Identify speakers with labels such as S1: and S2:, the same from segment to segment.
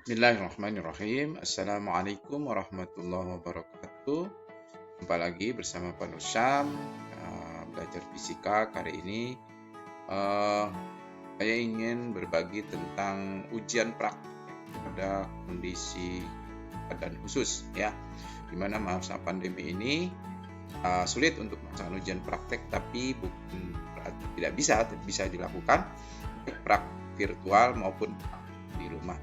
S1: Bismillahirrahmanirrahim. Assalamualaikum warahmatullahi wabarakatuh. Jumpa lagi bersama Pak Nur Syam, belajar fisika. Kali ini saya ingin berbagi tentang ujian praktik pada kondisi keadaan khusus, ya, dimana masa pandemi ini sulit untuk melaksanakan ujian praktek, tapi bukan berarti tidak bisa dilakukan baik praktik virtual maupun di rumah.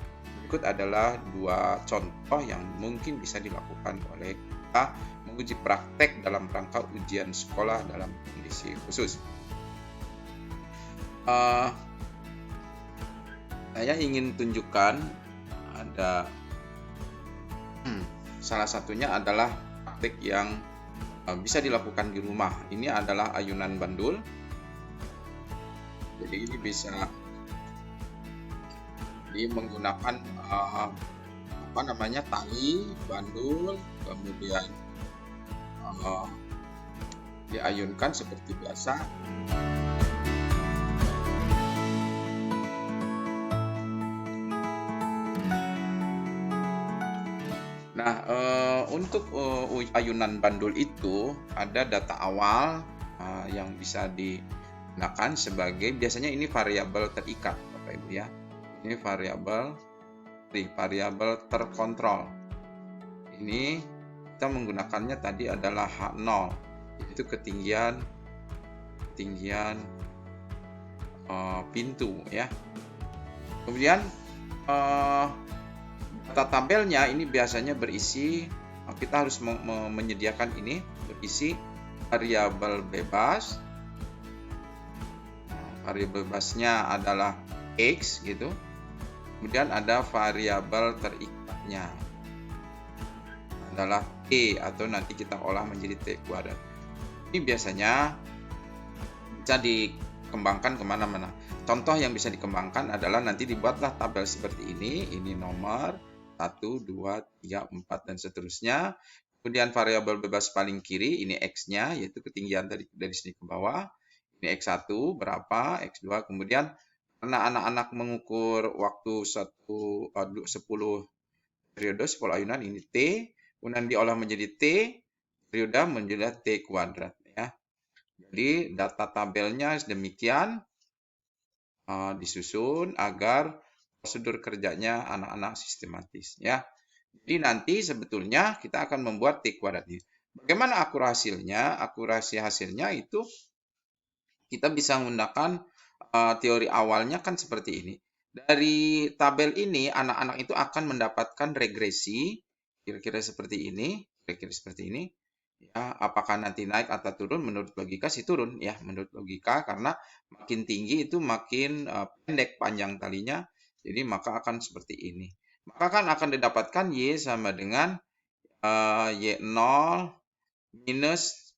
S1: Berikut adalah dua contoh yang mungkin bisa dilakukan oleh kita menguji praktek dalam rangka ujian sekolah dalam kondisi khusus. Saya ingin tunjukkan ada salah satunya adalah praktek yang bisa dilakukan di rumah. Ini adalah ayunan bandul. Jadi ini bisa menggunakan tali bandul, kemudian diayunkan seperti biasa. Nah, untuk ayunan bandul itu ada data awal yang bisa digunakan sebagai, biasanya ini variabel terikat, Bapak Ibu ya. Ini variabel terkontrol. Ini kita menggunakannya tadi adalah H0, yaitu ketinggian pintu ya. Kemudian data tabelnya ini biasanya berisi, kita harus menyediakan ini berisi variabel bebas. Variabel bebasnya adalah X gitu. Kemudian ada variabel terikatnya adalah T, atau nanti kita olah menjadi T kuadrat. Ini biasanya bisa dikembangkan kemana-mana. Contoh yang bisa dikembangkan adalah nanti dibuatlah tabel seperti ini nomor 1, 2, 3, 4, dan seterusnya. Kemudian variabel bebas paling kiri, ini X-nya, yaitu ketinggian dari sini ke bawah. Ini X1 berapa, X2, kemudian karena anak-anak mengukur waktu 10 periode, 10 ayunan, ini T, kemudian diolah menjadi T, periode menjadi T kuadrat ya. Jadi data tabelnya demikian disusun agar prosedur kerjanya anak-anak sistematis ya. Jadi nanti sebetulnya kita akan membuat T kuadrat ini. Bagaimana akurasi hasilnya itu kita bisa menggunakan teori awalnya kan seperti ini. Dari tabel ini anak-anak itu akan mendapatkan regresi kira-kira seperti ini, ya, apakah nanti naik atau turun? Menurut logika sih turun ya, menurut logika, karena makin tinggi itu makin pendek panjang talinya, jadi maka akan seperti ini. Maka kan akan didapatkan Y sama dengan Y0 minus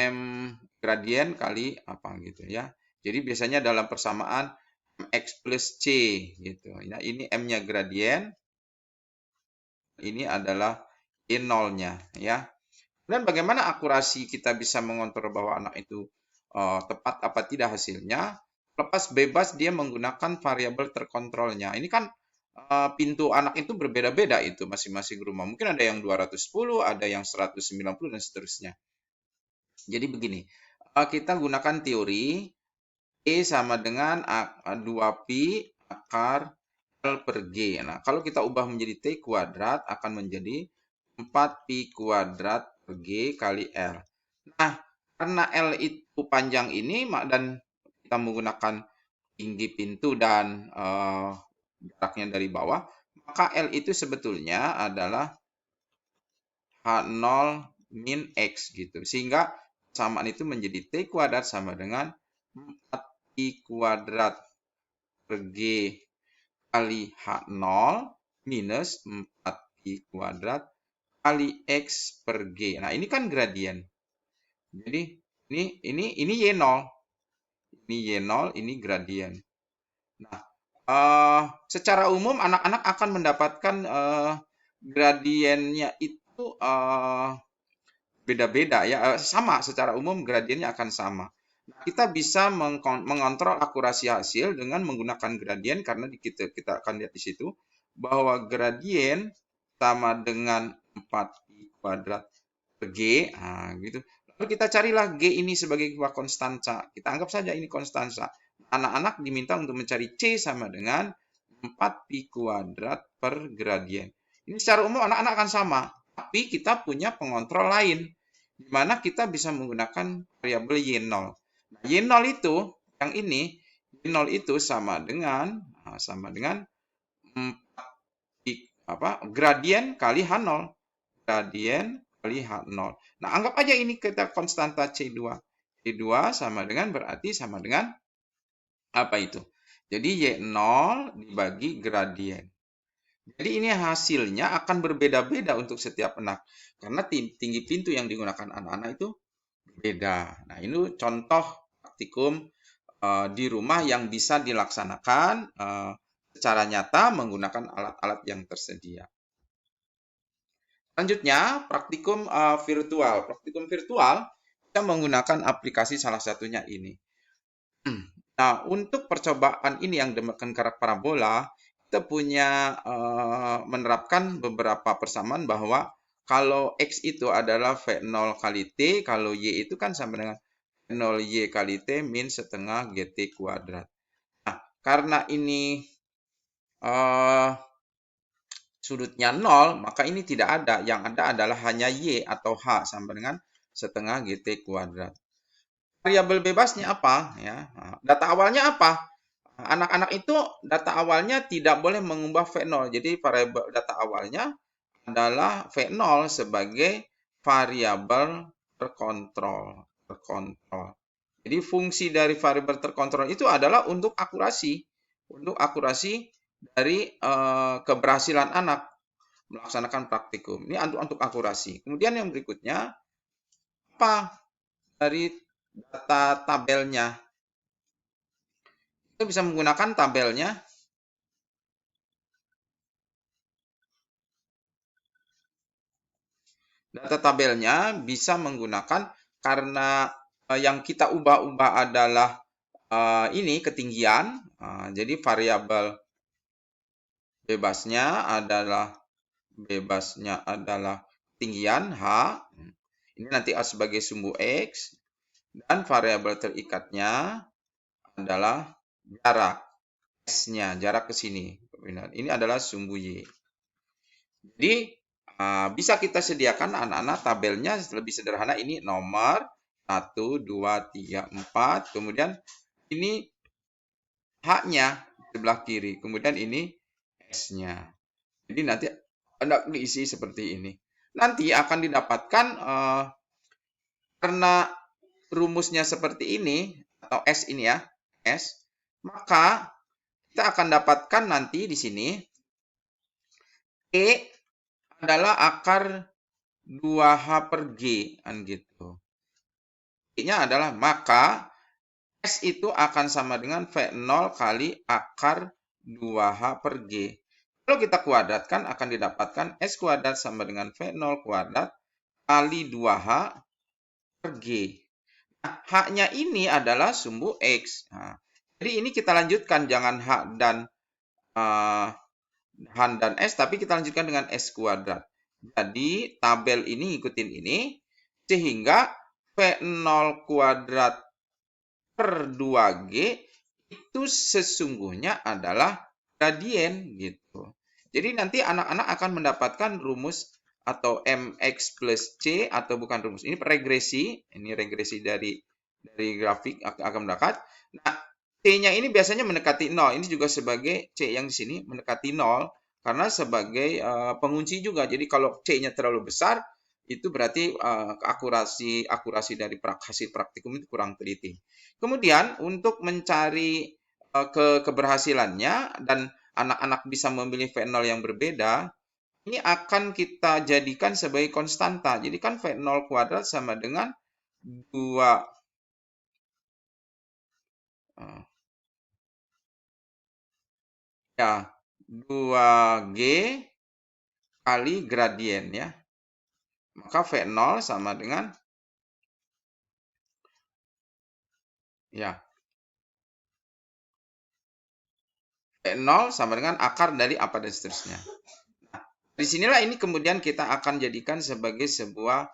S1: M gradien kali apa gitu ya. Jadi biasanya dalam persamaan Mx plus C gitu. Nah, ini M-nya gradien, ini adalah Y0-nya ya. Dan bagaimana akurasi kita bisa mengontrol bahwa anak itu tepat apa tidak hasilnya? Lepas bebas dia menggunakan variabel terkontrolnya. Ini kan pintu anak itu berbeda-beda itu masing-masing rumah. Mungkin ada yang 210, ada yang 190 dan seterusnya. Jadi begini, kita gunakan teori E sama dengan 2pi akar L per G. Nah, kalau kita ubah menjadi T kuadrat akan menjadi 4pi kuadrat per G kali L. Nah, karena L itu panjang ini dan kita menggunakan tinggi pintu dan jaraknya dari bawah, maka L itu sebetulnya adalah H0 min X gitu. Sehingga persamaan itu menjadi T kuadrat sama dengan 4pi kuadrat per G kali H0 minus 4pi kuadrat kali X per G. Nah, ini kan gradien. Jadi, ini Y0. Ini Y0, ini gradien. Nah, secara umum anak-anak akan mendapatkan gradiennya itu beda-beda ya, sama, secara umum gradiennya akan sama. Nah, kita bisa mengontrol akurasi hasil dengan menggunakan gradien karena kita akan lihat di situ bahwa gradien sama dengan 4i kuadrat per G. Nah, gitu. Lalu kita carilah G ini sebagai sebuah konstansa. Kita anggap saja ini konstansa. Anak-anak diminta untuk mencari C sama dengan 4pi kuadrat per gradien. Ini secara umum anak-anak akan sama. Tapi kita punya pengontrol lain. Di mana kita bisa menggunakan variabel Y0. Nah, Y0 itu, yang ini, Y0 itu sama dengan 4 gradien kali H0. Gradien kali H0. Nah, anggap aja ini kita konstanta C2. C2 sama dengan berarti sama dengan apa itu? Jadi Y0 dibagi gradien. Jadi ini hasilnya akan berbeda-beda untuk setiap anak. Karena tinggi pintu yang digunakan anak-anak itu berbeda. Nah, ini contoh praktikum di rumah yang bisa dilaksanakan secara nyata menggunakan alat-alat yang tersedia. Selanjutnya, praktikum virtual. Praktikum virtual kita menggunakan aplikasi salah satunya ini. Nah, untuk percobaan ini yang demikian karakter parabola, kita punya menerapkan beberapa persamaan bahwa kalau X itu adalah V0 kali T, kalau Y itu kan sama dengan V0 Y kali T min setengah GT kuadrat. Nah, karena ini sudutnya 0, maka ini tidak ada. Yang ada adalah hanya Y atau H sama dengan setengah GT kuadrat. Variabel bebasnya apa? Ya, data awalnya apa? Anak-anak itu data awalnya tidak boleh mengubah V0. Jadi variabel data awalnya adalah V0 sebagai variabel terkontrol. Jadi fungsi dari variabel terkontrol itu adalah untuk akurasi. Untuk akurasi dari keberhasilan anak melaksanakan praktikum. Ini untuk akurasi. Kemudian yang berikutnya, apa dari data tabelnya? Kita bisa menggunakan tabelnya. Data tabelnya bisa menggunakan karena yang kita ubah-ubah adalah ini ketinggian. Jadi variabel bebasnya adalah ketinggian H. Ini nanti sebagai sumbu X. Dan variabel terikatnya adalah jarak. S-nya, jarak ke sini. Ini adalah sumbu Y. Jadi, bisa kita sediakan anak-anak tabelnya lebih sederhana. Ini nomor 1, 2, 3, 4. Kemudian ini H-nya sebelah kiri. Kemudian ini S-nya. Jadi nanti Anda diisi seperti ini. Nanti akan didapatkan karena rumusnya seperti ini, atau S ini ya, S, maka kita akan dapatkan nanti di sini E adalah akar 2H per G, kan gitu. E-nya adalah, maka S itu akan sama dengan V0 kali akar 2H per G. Kalau kita kuadratkan akan didapatkan S kuadrat sama dengan V0 kuadrat kali 2H per G. Nah, H-nya ini adalah sumbu X. Nah, jadi ini kita lanjutkan, jangan H dan S, tapi kita lanjutkan dengan S kuadrat. Jadi tabel ini ngikutin ini, sehingga V0 kuadrat per 2G itu sesungguhnya adalah gradien gitu. Jadi nanti anak-anak akan mendapatkan rumus atau MX plus C, atau bukan rumus, ini regresi, dari grafik akan mendekat. Nah, C-nya ini biasanya mendekati 0, ini juga sebagai C yang di sini mendekati 0, karena sebagai pengunci juga. Jadi kalau C-nya terlalu besar, itu berarti akurasi dari hasil praktikum itu kurang teliti. Kemudian untuk mencari keberhasilannya dan anak-anak bisa memilih V0 yang berbeda, ini akan kita jadikan sebagai konstanta. Jadi kan V0 kuadrat sama dengan 2 2G kali gradien ya. Maka V0 sama dengan 0 sama dengan akar dari apa dan seterusnya. Nah, disinilah ini kemudian kita akan jadikan sebagai sebuah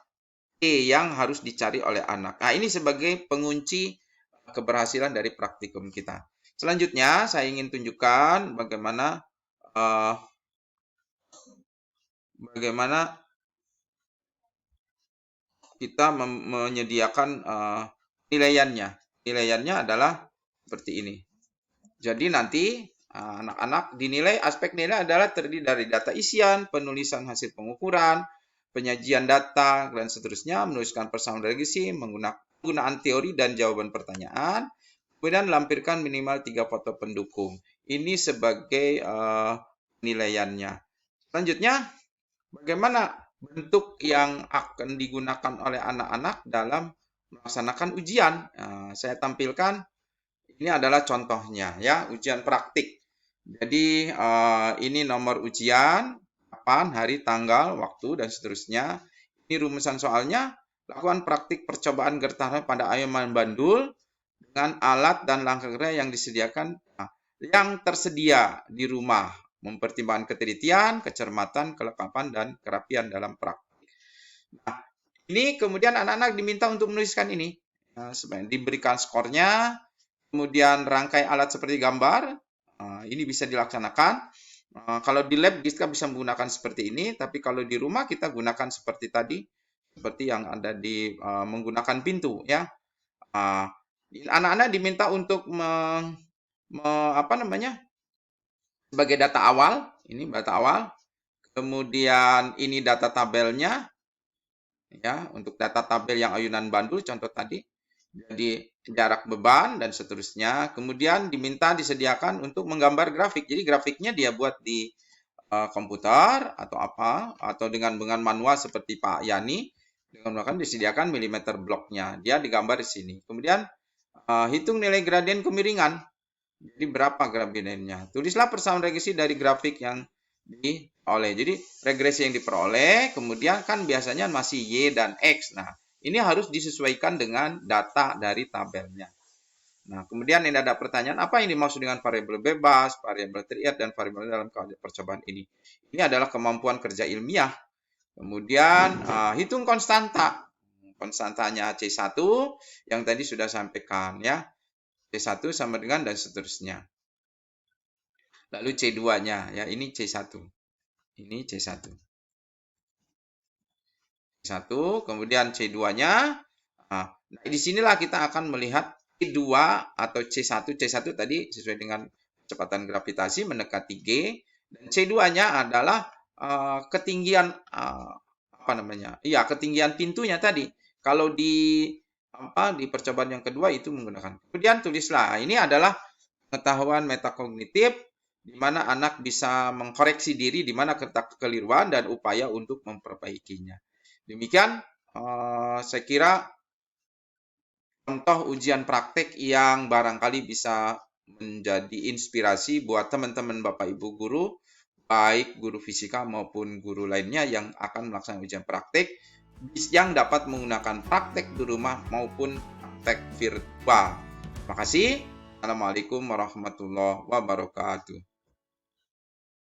S1: yang harus dicari oleh anak. Nah, ini sebagai pengunci keberhasilan dari praktikum kita. Selanjutnya, saya ingin tunjukkan bagaimana kita menyediakan penilaiannya. Penilaiannya adalah seperti ini. Jadi nanti anak-anak dinilai, aspek nilai adalah terdiri dari data isian, penulisan hasil pengukuran, penyajian data, dan seterusnya, menuliskan persamaan regresi, penggunaan teori dan jawaban pertanyaan, kemudian lampirkan minimal 3 foto pendukung. Ini sebagai penilaiannya. Selanjutnya, bagaimana bentuk yang akan digunakan oleh anak-anak dalam melaksanakan ujian? Saya tampilkan. Ini adalah contohnya ya, ujian praktik. Jadi ini nomor ujian, kapan, hari, tanggal, waktu, dan seterusnya. Ini rumusan soalnya, lakukan praktik percobaan gertaran pada ayam bandul dengan alat dan langkah kerja yang disediakan, yang tersedia di rumah, mempertimbangkan ketelitian, kecermatan, kelengkapan, dan kerapian dalam praktik. Nah, ini kemudian anak-anak diminta untuk menuliskan ini. Sebenarnya diberikan skornya, kemudian rangkai alat seperti gambar, ini bisa dilaksanakan. Kalau di lab kita bisa menggunakan seperti ini, tapi kalau di rumah kita gunakan seperti tadi, seperti yang ada di menggunakan pintu ya. Anak-anak diminta untuk sebagai data awal, ini data awal. Kemudian ini data tabelnya ya, untuk data tabel yang ayunan bandul contoh tadi. Jadi jarak beban dan seterusnya. Kemudian diminta disediakan untuk menggambar grafik. Jadi grafiknya dia buat di komputer atau apa, atau dengan manual seperti Pak Yani, dengan menggunakan disediakan milimeter bloknya. Dia digambar di sini. Kemudian hitung nilai gradien kemiringan. Jadi berapa gradiennya? Tulislah persamaan regresi dari grafik yang diperoleh. Jadi regresi yang diperoleh, kemudian kan biasanya masih Y dan X. Nah, ini harus disesuaikan dengan data dari tabelnya. Nah, kemudian ini ada pertanyaan, apa yang dimaksud dengan variabel bebas, variabel terikat, dan variabel dalam percobaan ini? Ini adalah kemampuan kerja ilmiah. Kemudian, hitung konstanta. Konstantanya C1, yang tadi sudah sampaikan ya. C1 sama dengan dan seterusnya. Lalu C2-nya, ya ini C1. Ini C1. C1, kemudian C2-nya. Nah, disinilah kita akan melihat C2 atau C1. C1 tadi sesuai dengan kecepatan gravitasi mendekati G. Dan C2-nya adalah ketinggian ketinggian pintunya tadi. Kalau di percobaan yang kedua itu menggunakan. Kemudian tulislah, ini adalah pengetahuan metakognitif di mana anak bisa mengkoreksi diri di mana kekeliruan dan upaya untuk memperbaikinya. Demikian saya kira contoh ujian praktek yang barangkali bisa menjadi inspirasi buat teman-teman Bapak Ibu guru, baik guru fisika maupun guru lainnya yang akan melaksanakan ujian praktek yang dapat menggunakan praktek di rumah maupun praktek virtual. Terima kasih. Assalamualaikum warahmatullahi wabarakatuh.